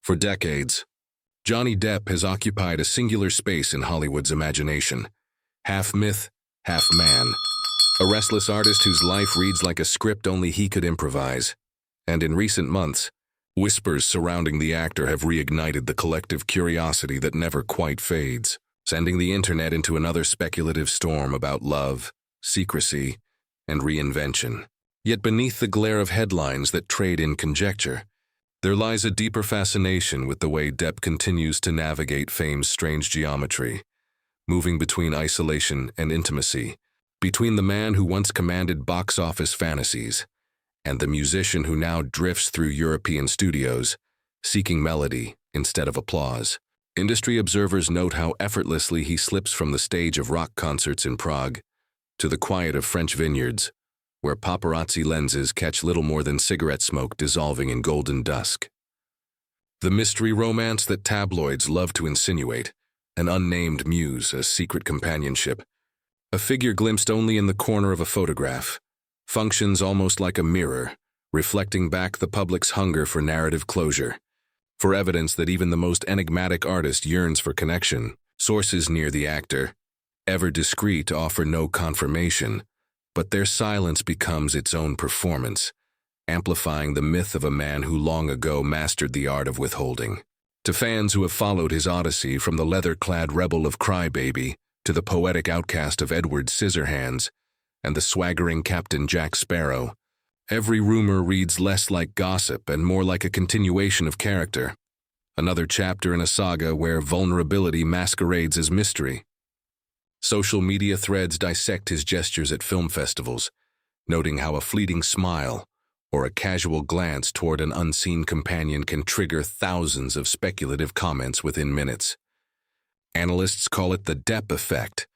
For decades, Johnny Depp has occupied a singular space in Hollywood's imagination. Half myth, half man. A restless artist whose life reads like a script only he could improvise. And in recent months, whispers surrounding the actor have reignited the collective curiosity that never quite fades, sending the internet into another speculative storm about love, secrecy, and reinvention. Yet beneath the glare of headlines that trade in conjecture, there lies a deeper fascination with the way Depp continues to navigate fame's strange geometry, moving between isolation and intimacy, between the man who once commanded box office fantasies and the musician who now drifts through European studios, seeking melody instead of applause. Industry observers note how effortlessly he slips from the stage of rock concerts in Prague to the quiet of French vineyards, where paparazzi lenses catch little more than cigarette smoke dissolving in golden dusk. The mystery romance that tabloids love to insinuate, an unnamed muse, a secret companionship, a figure glimpsed only in the corner of a photograph, functions almost like a mirror, reflecting back the public's hunger for narrative closure, for evidence that even the most enigmatic artist yearns for connection. Sources near the actor, ever discreet, offer no confirmation, but their silence becomes its own performance, amplifying the myth of a man who long ago mastered the art of withholding. To fans who have followed his odyssey from the leather-clad rebel of Cry Baby to the poetic outcast of Edward Scissorhands and the swaggering Captain Jack Sparrow, every rumor reads less like gossip and more like a continuation of character, another chapter in a saga where vulnerability masquerades as mystery. Social media threads dissect his gestures at film festivals, noting how a fleeting smile or a casual glance toward an unseen companion can trigger thousands of speculative comments within minutes. Analysts call it the Depp effect,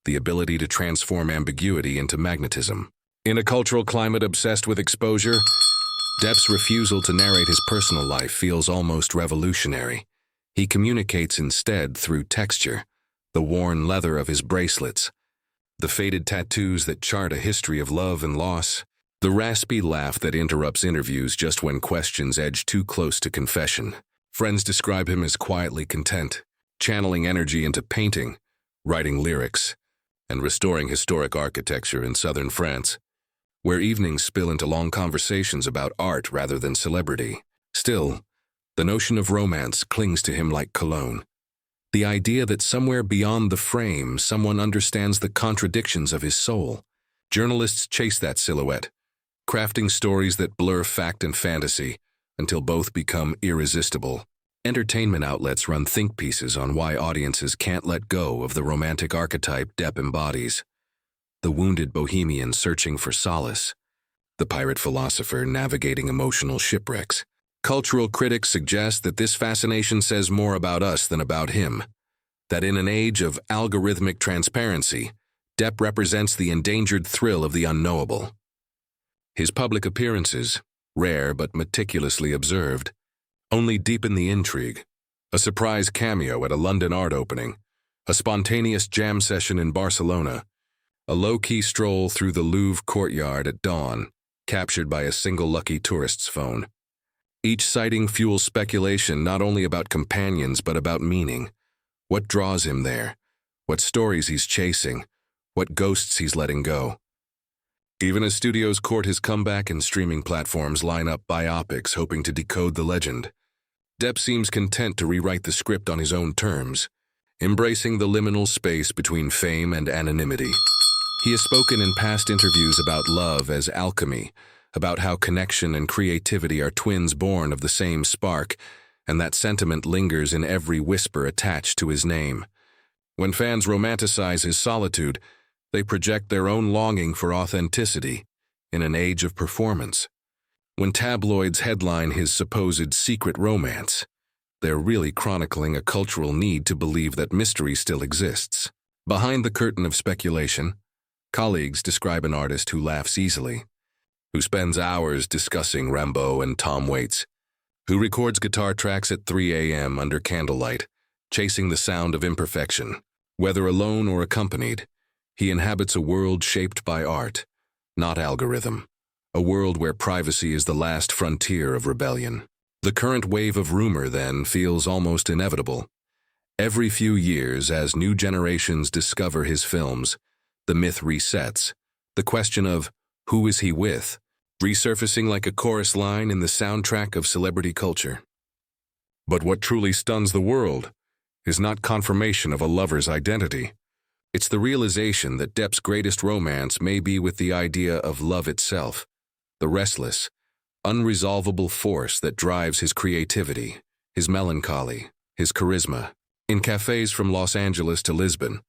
the ability to transform ambiguity into magnetism. In a cultural climate obsessed with exposure, Depp's refusal to narrate his personal life feels almost revolutionary. He communicates instead through texture, the worn leather of his bracelets, the faded tattoos that chart a history of love and loss, the raspy laugh that interrupts interviews just when questions edge too close to confession. Friends describe him as quietly content, channeling energy into painting, writing lyrics, and restoring historic architecture in southern France, where evenings spill into long conversations about art rather than celebrity. Still, the notion of romance clings to him like cologne. The idea that somewhere beyond the frame, someone understands the contradictions of his soul. Journalists chase that silhouette, crafting stories that blur fact and fantasy until both become irresistible. Entertainment outlets run think pieces on why audiences can't let go of the romantic archetype Depp embodies. The wounded bohemian searching for solace, the pirate philosopher navigating emotional shipwrecks. Cultural critics suggest that this fascination says more about us than about him, that in an age of algorithmic transparency, Depp represents the endangered thrill of the unknowable. His public appearances, rare but meticulously observed, only deepen the intrigue. A surprise cameo at a London art opening, a spontaneous jam session in Barcelona, a low-key stroll through the Louvre courtyard at dawn, captured by a single lucky tourist's phone. Each sighting fuels speculation not only about companions but about meaning. What draws him there? What stories he's chasing? What ghosts he's letting go? Even as studios court his comeback and streaming platforms line up biopics hoping to decode the legend, Depp seems content to rewrite the script on his own terms, embracing the liminal space between fame and anonymity. He has spoken in past interviews about love as alchemy, about how connection and creativity are twins born of the same spark, and that sentiment lingers in every whisper attached to his name. When fans romanticize his solitude, they project their own longing for authenticity in an age of performance. When tabloids headline his supposed secret romance, they're really chronicling a cultural need to believe that mystery still exists. Behind the curtain of speculation, colleagues describe an artist who laughs easily, who spends hours discussing Rimbaud and Tom Waits, who records guitar tracks at 3 a.m. under candlelight, chasing the sound of imperfection. Whether alone or accompanied, he inhabits a world shaped by art, not algorithm, a world where privacy is the last frontier of rebellion. The current wave of rumor, then, feels almost inevitable. Every few years, as new generations discover his films, the myth resets. The question of, who is he with, resurfacing like a chorus line in the soundtrack of celebrity culture. But what truly stuns the world is not confirmation of a lover's identity. It's the realization that Depp's greatest romance may be with the idea of love itself, the restless, unresolvable force that drives his creativity, his melancholy, his charisma. In cafes from Los Angeles to Lisbon,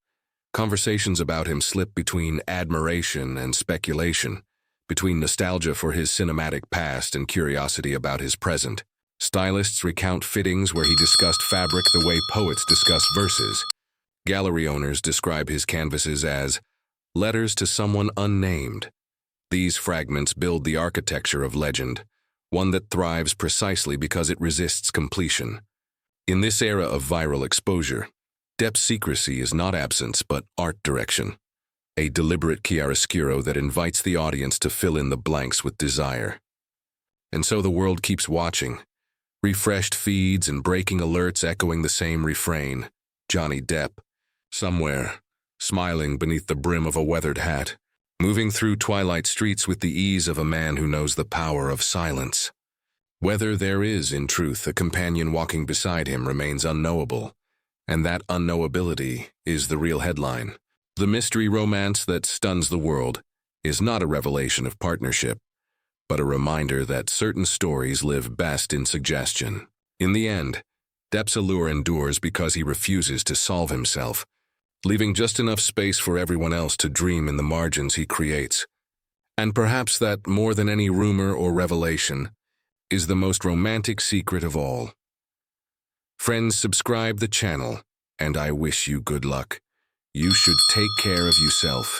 conversations about him slip between admiration and speculation, between nostalgia for his cinematic past and curiosity about his present. Stylists recount fittings where he discussed fabric the way poets discuss verses. Gallery owners describe his canvases as letters to someone unnamed. These fragments build the architecture of legend, one that thrives precisely because it resists completion. In this era of viral exposure, Depp's secrecy is not absence but art direction, a deliberate chiaroscuro that invites the audience to fill in the blanks with desire. And so the world keeps watching, refreshed feeds and breaking alerts echoing the same refrain: Johnny Depp, somewhere, smiling beneath the brim of a weathered hat, moving through twilight streets with the ease of a man who knows the power of silence. Whether there is, in truth, a companion walking beside him remains unknowable, and that unknowability is the real headline. The mystery romance that stuns the world is not a revelation of partnership, but a reminder that certain stories live best in suggestion. In the end, Depp's allure endures because he refuses to solve himself, leaving just enough space for everyone else to dream in the margins he creates. And perhaps that, more than any rumor or revelation, is the most romantic secret of all. Friends, subscribe the channel, and I wish you good luck. You should take care of yourself.